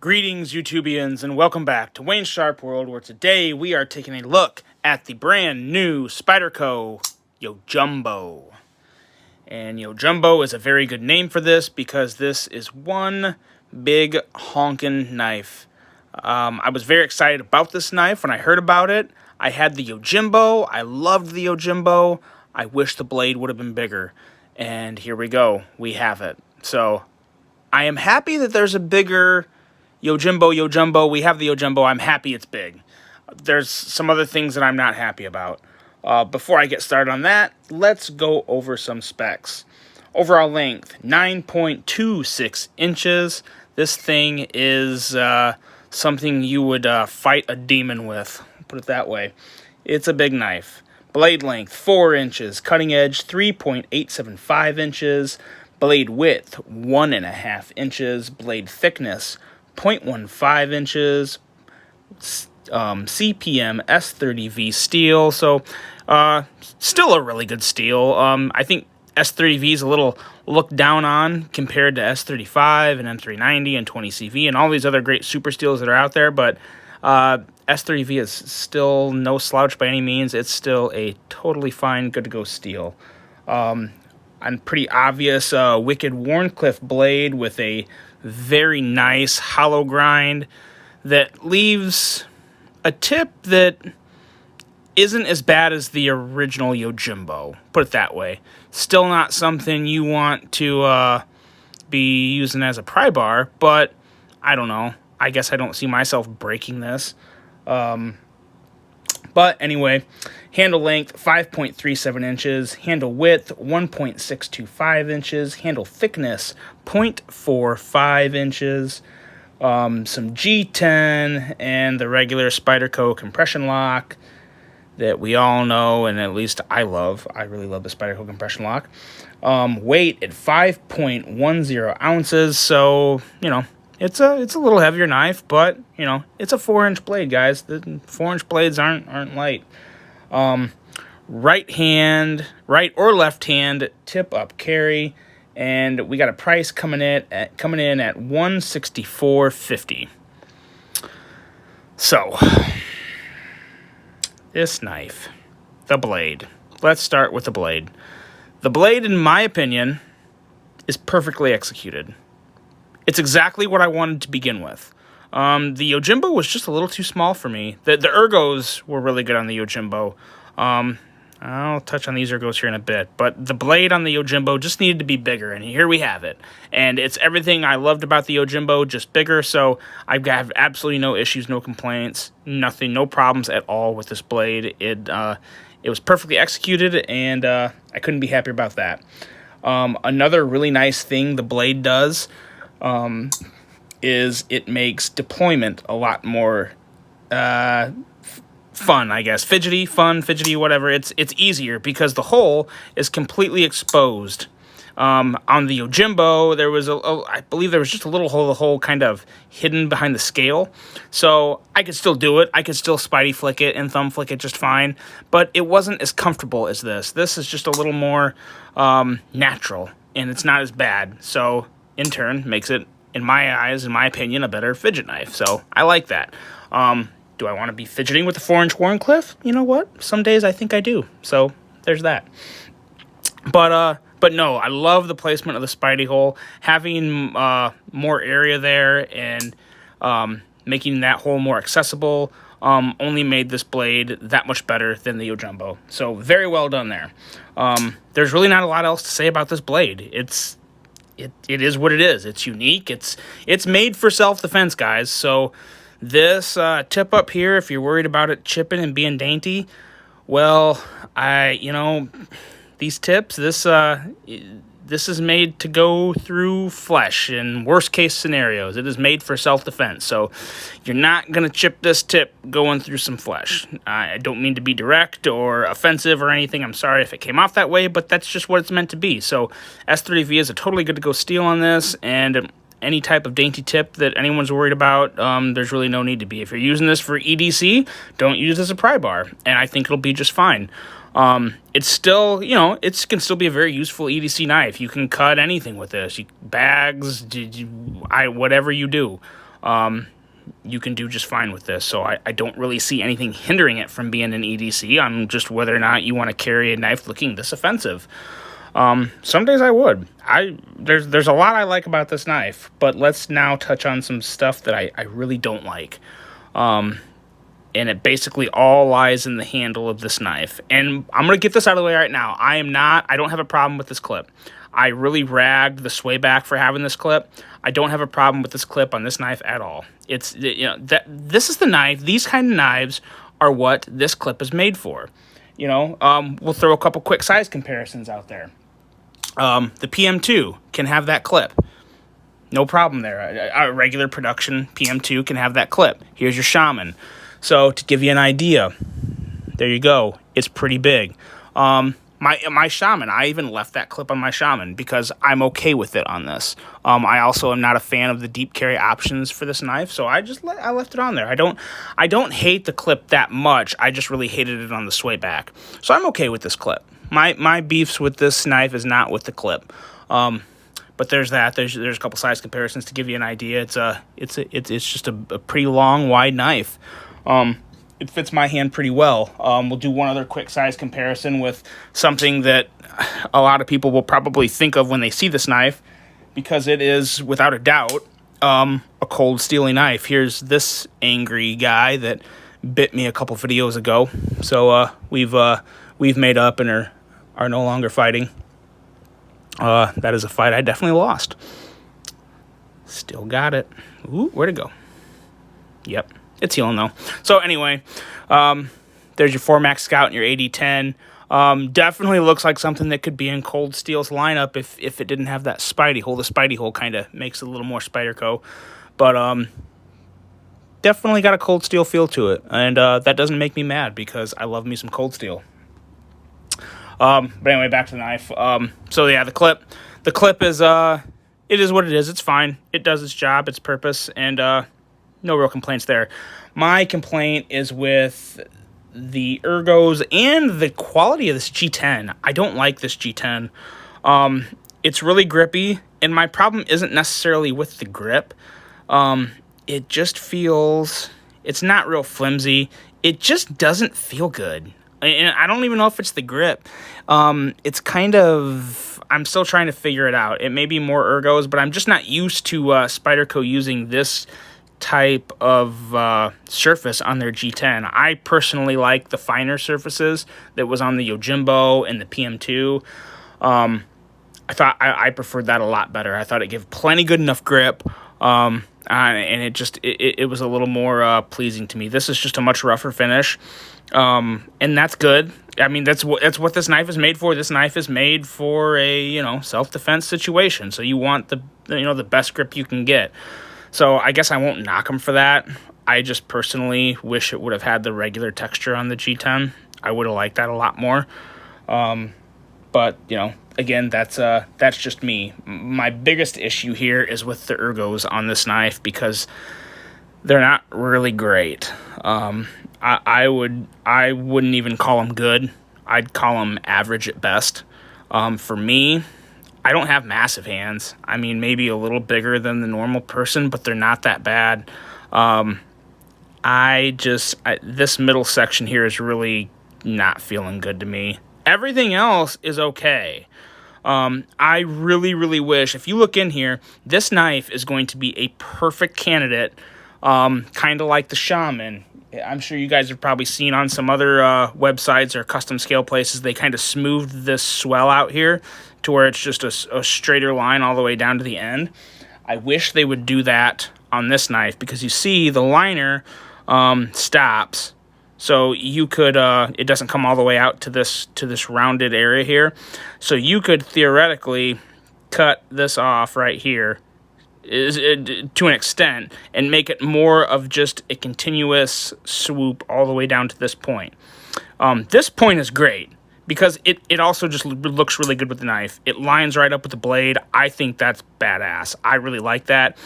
Greetings, YouTubians, and welcome back to Wayne's Sharp World, where today we are taking a look at the brand new Spyderco Yojumbo. And Yojumbo is a very good name for this because this is one big honkin' knife. I was very excited about this knife when I heard about it. I had the Yojimbo. I loved the Yojimbo. I wish the blade would have been bigger. And here we go. We have it. So I am happy that there's a bigger Yojumbo. We have the Yojumbo. I'm happy it's big. There's some other things that I'm not happy about. Before I get started on that, let's go over some specs. Overall length, 9.26 inches. This thing is something you would fight a demon with. Put it that way. It's a big knife. Blade length, 4 inches. Cutting edge, 3.875 inches. Blade width, 1.5 inches. Blade thickness, 0.15 inches. CPM S30V steel. So, still a really good steel. I think S30V is a little looked down on compared to S35 and M390 and 20CV and all these other great super steels that are out there, but S30V is still no slouch by any means. It's still a totally fine, good-to-go steel. A pretty obvious Wicked Wharncliffe blade with a very nice hollow grind that leaves a tip that isn't as bad as the original Yojimbo. Put it that way. Still not something you want to be using as a pry bar, but I don't know. I guess I don't see myself breaking this. But anyway, handle length, 5.37 inches. Handle width, 1.625 inches. Handle thickness, 0.45 inches. Some G10 and the regular Spyderco compression lock that we all know, and at least I love. I really love the Spyderco compression lock. Weight at 5.10 ounces, so, it's a little heavier knife, but, it's a 4-inch blade, guys. The 4-inch blades aren't light. Right or left hand tip-up carry, and we got a price coming in at $164.50. So, this knife, the blade. Let's start with the blade. The blade, in my opinion, is perfectly executed. It's exactly what I wanted to begin with. The Yojimbo was just a little too small for me. The ergos were really good on the Yojimbo. I'll touch on these ergos here in a bit, but the blade on the Yojimbo just needed to be bigger, and here we have it. And it's everything I loved about the Yojimbo, just bigger, so I have absolutely no issues, no complaints, nothing, no problems at all with this blade. It was perfectly executed, and I couldn't be happier about that. Another really nice thing the blade does is it makes deployment a lot more fun, I guess. Fidgety, whatever. It's easier because the hole is completely exposed. On the Yojimbo, there was I believe there was just a little hole, the hole kind of hidden behind the scale. So I could still do it. I could still Spidey flick it and thumb flick it just fine. But it wasn't as comfortable as this. This is just a little more natural, and it's not as bad. So in turn, makes it, in my eyes, in my opinion, a better fidget knife. So I like that. Do I want to be fidgeting with the 4-inch Wharncliffe? You know what? Some days I think I do. So there's that. But no, I love the placement of the Spidey hole. Having more area there and making that hole more accessible only made this blade that much better than the Yojimbo. So very well done there. There's really not a lot else to say about this blade. It is what it is. It's unique. It's made for self-defense, guys. So this tip up here, if you're worried about it chipping and being dainty, well, these tips, this is made to go through flesh in worst case scenarios. It is made for self-defense. So you're not going to chip this tip going through some flesh. I don't mean to be direct or offensive or anything. I'm sorry if it came off that way, but that's just what it's meant to be. So S30V is a totally good-to-go steel on this, and any type of dainty tip that anyone's worried about, there's really no need to be. If you're using this for EDC, don't use it as a pry bar, and I think it'll be just fine. It's still, it can still be a very useful EDC knife. You can cut anything with this. Bags, whatever you do. you can do just fine with this. So I don't really see anything hindering it from being an EDC on just whether or not you want to carry a knife looking this offensive. Some days I would. There's a lot I like about this knife, but let's now touch on some stuff that I really don't like. And it basically all lies in the handle of this knife. And I'm going to get this out of the way right now. I don't have a problem with this clip. I really ragged the Spyderco for having this clip. I don't have a problem with this clip on this knife at all. This is the knife. These kind of knives are what this clip is made for. We'll throw a couple quick size comparisons out there. The PM2 can have that clip. No problem there. A regular production PM2 can have that clip. Here's your Shaman. So to give you an idea, there you go. It's pretty big. My Shaman, I even left that clip on my Shaman because I'm okay with it on this. I also am not a fan of the deep carry options for this knife, so I left it on there. I don't hate the clip that much. I just really hated it on the Spyderco. So I'm okay with this clip. My beefs with this knife is not with the clip. But there's that. There's a couple size comparisons to give you an idea. It's just a pretty long, wide knife. It fits my hand pretty well. We'll do one other quick size comparison with something that a lot of people will probably think of when they see this knife, because it is, without a doubt, a cold steely knife. Here's this angry guy that bit me a couple videos ago. So we've made up and are no longer fighting. That is a fight I definitely lost. Still got it. Ooh, where'd it go? Yep. It's healing, though. So, anyway, there's your 4MAX Scout and your AD-10. Definitely looks like something that could be in Cold Steel's lineup if it didn't have that Spidey hole. The Spidey hole kind of makes it a little more Spyderco. But definitely got a Cold Steel feel to it. And that doesn't make me mad because I love me some Cold Steel. But anyway, back to the knife. So, yeah, the clip. The clip is, it is what it is. It's fine. It does its job, its purpose, and no real complaints there. My complaint is with the ergos and the quality of this G10. I don't like this G10. It's really grippy, and my problem isn't necessarily with the grip. It just feels, it's not real flimsy. It just doesn't feel good. And I don't even know if it's the grip. It's kind of, I'm still trying to figure it out. It may be more ergos, but I'm just not used to Spyderco using this type of surface on their G10. I personally like the finer surfaces that was on the Yojumbo and the PM2. I thought I preferred that a lot better. I thought it gave plenty good enough grip, and it was a little more pleasing to me. This is just a much rougher finish, and that's good. I mean, that's what this knife is made for. This knife is made for a self-defense situation. So you want the best grip you can get. So I guess I won't knock them for that. I just personally wish it would have had the regular texture on the G10. I would have liked that a lot more. But, again, that's just me. My biggest issue here is with the ergos on this knife because they're not really great. I wouldn't even call them good. I'd call them average at best. For me, I don't have massive hands. I mean, maybe a little bigger than the normal person, but they're not that bad. This middle section here is really not feeling good to me. Everything else is okay. I really, really wish, if you look in here, this knife is going to be a perfect candidate, kind of like the Shaman. I'm sure you guys have probably seen on some other websites or custom scale places, they kind of smoothed this swell out here to where it's just a straighter line all the way down to the end. I wish they would do that on this knife because you see the liner stops, so you could it doesn't come all the way out to this rounded area here. So you could theoretically cut this off right here to an extent and make it more of just a continuous swoop all the way down to this point. This point is great because it also just looks really good with the knife. It lines right up with the blade. I think that's badass. I really like that.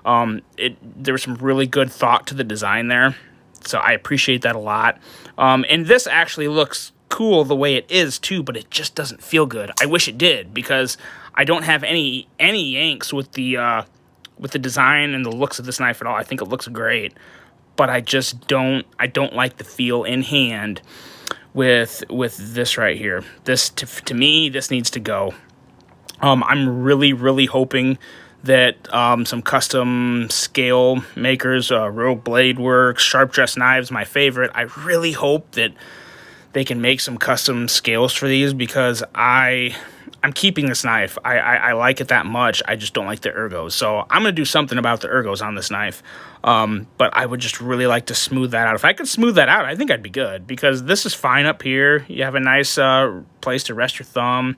There was some really good thought to the design there, so I appreciate that a lot. And this actually looks cool the way it is too, but it just doesn't feel good. I wish it did because I don't have any yanks with the with the design and the looks of this knife at all. I think it looks great, but I don't like the feel in hand with this right here. This, to me, this needs to go. I'm really hoping that some custom scale makers, Rogue Blade Works, Sharp Dress Knives, my favorite, I really hope that they can make some custom scales for these, because I'm keeping this knife. I like it that much. I just don't like the ergos. So I'm going to do something about the ergos on this knife. But I would just really like to smooth that out. If I could smooth that out, I think I'd be good, because this is fine up here. You have a nice place to rest your thumb.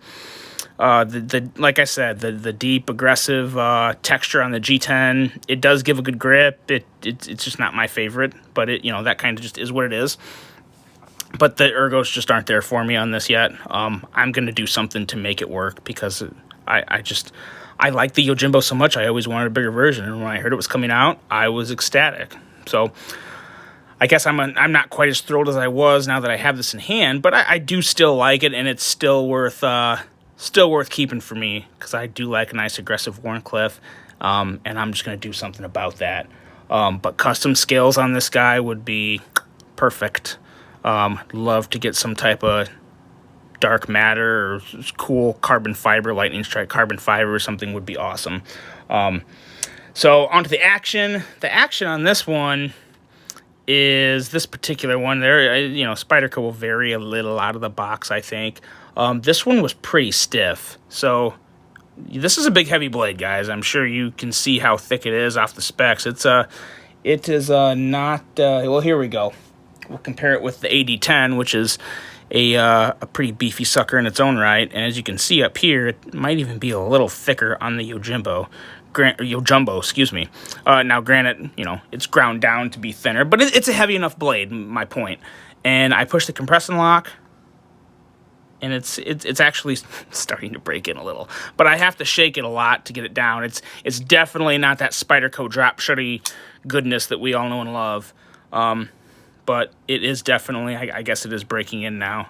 Like I said, the deep aggressive texture on the G10, it does give a good grip. It's just not my favorite, but that kind of just is what it is. But the ergos just aren't there for me on this yet. I'm gonna do something to make it work, because I like the Yojimbo so much. I always wanted a bigger version, and when I heard it was coming out, I was ecstatic. So I guess I'm not quite as thrilled as I was now that I have this in hand, but I do still like it, and it's still worth keeping for me, because I do like a nice aggressive Wharncliffe, and I'm just going to do something about that. But custom scales on this guy would be perfect. Love to get some type of dark matter or cool carbon fiber, lightning strike carbon fiber or something would be awesome. So onto the action. The action on this one is this particular one there. Spyderco will vary a little out of the box, I think. This one was pretty stiff. So this is a big heavy blade, guys. I'm sure you can see how thick it is off the specs. It is not, well, here we go. We'll compare it with the AD10, which is a pretty beefy sucker in its own right. And as you can see up here, it might even be a little thicker on the Yojumbo, excuse me. Now, granted, it's ground down to be thinner, but it's a heavy enough blade, my point. And I push the compression lock, and it's actually starting to break in a little. But I have to shake it a lot to get it down. It's definitely not that Spyderco drop shutty goodness that we all know and love. But it is definitely, I guess it is breaking in now.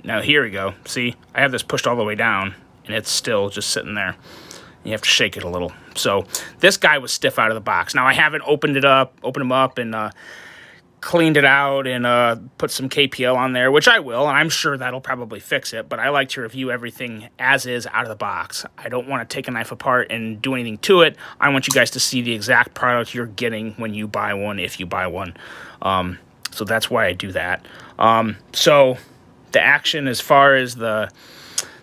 Now here we go. See, I have this pushed all the way down, and it's still just sitting there. You have to shake it a little. So this guy was stiff out of the box. Now I haven't opened him up and cleaned it out and put some KPL on there, which I will, and I'm sure that'll probably fix it. But I like to review everything as is out of the box. I don't want to take a knife apart and do anything to it. I want you guys to see the exact product you're getting when you buy one, if you buy one. So that's why I do that. So the action as far as the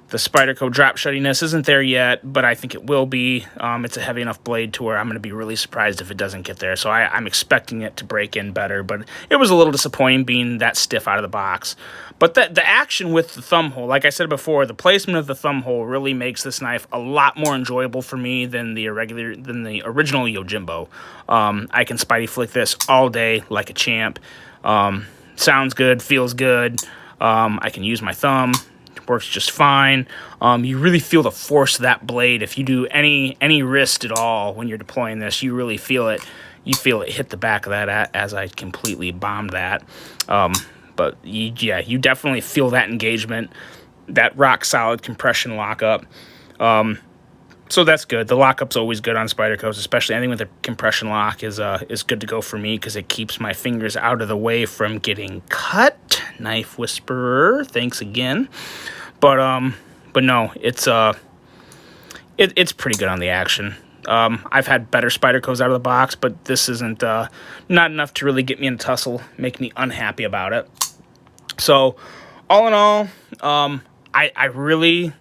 Spyderco drop shuttiness isn't there yet, but I think it will be. It's a heavy enough blade to where I'm going to be really surprised if it doesn't get there. So I'm expecting it to break in better, but it was a little disappointing being that stiff out of the box. But the action with the thumb hole, like I said before, the placement of the thumb hole really makes this knife a lot more enjoyable for me than the original Yojimbo. I can Spidey flick this all day like a champ. Sounds good, feels good. I can use my thumb. Works just fine. You really feel the force of that blade. If you do any wrist at all when you're deploying this, you really feel it. You feel it hit the back of that as I completely bombed that. But you definitely feel that engagement, that rock solid compression lockup. So that's good. The lockup's always good on Spydercos, especially anything with a compression lock is good to go for me, because it keeps my fingers out of the way from getting cut. Knife Whisperer, thanks again. But no, it's pretty good on the action. I've had better Spydercos out of the box, but this isn't not enough to really get me in a tussle, make me unhappy about it. So all in all, I really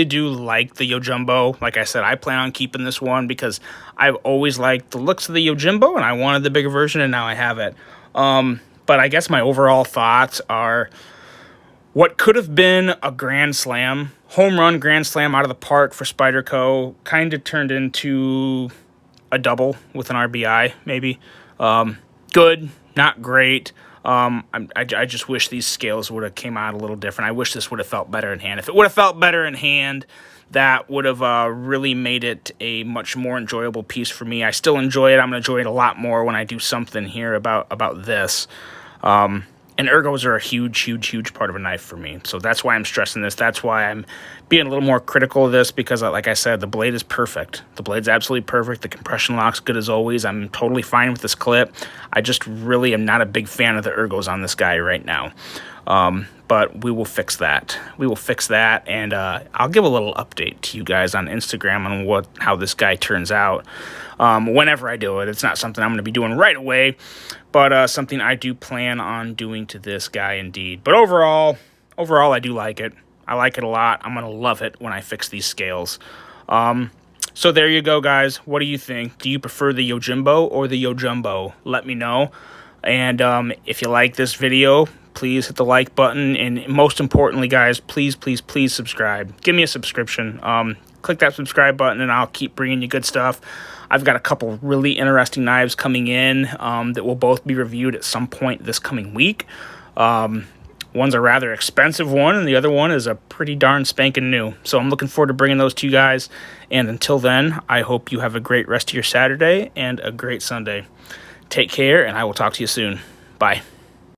do like the Yojumbo. Like I said, I plan on keeping this one because I've always liked the looks of the Yojimbo, and I wanted the bigger version, and now I have it. But I guess my overall thoughts are what could have been a grand slam, home run grand slam out of the park for Spyderco, kind of turned into a double with an RBI, maybe. Good, not great. I just wish these scales would have came out a little different. I wish this would have felt better in hand. If it would have felt better in hand, that would have really made it a much more enjoyable piece for me. I still enjoy it. I'm going to enjoy it a lot more when I do something here about this. And ergos are a huge part of a knife for me. So that's why I'm stressing this. That's why I'm being a little more critical of this, because like I said, the blade is perfect. The blade's absolutely perfect. The compression lock's good as always. I'm totally fine with this clip. I just really am not a big fan of the ergos on this guy right now. But we will fix that. We will fix that, and I'll give a little update to you guys on Instagram on how this guy turns out whenever I do it. It's not something I'm going to be doing right away, but something I do plan on doing to this guy indeed. But overall, I do like it. I like it a lot. I'm going to love it when I fix these scales. So there you go, guys. What do you think? Do you prefer the Yojimbo or the Yojumbo? Let me know. And if you like this video, please hit the like button. And most importantly, guys, please subscribe. Give me a subscription. Click that subscribe button, and I'll keep bringing you good stuff. I've got a couple really interesting knives coming in that will both be reviewed at some point this coming week. One's a rather expensive one, and the other one is a pretty darn spanking new. So I'm looking forward to bringing those to you guys. And until then, I hope you have a great rest of your Saturday and a great Sunday. Take care, and I will talk to you soon. Bye.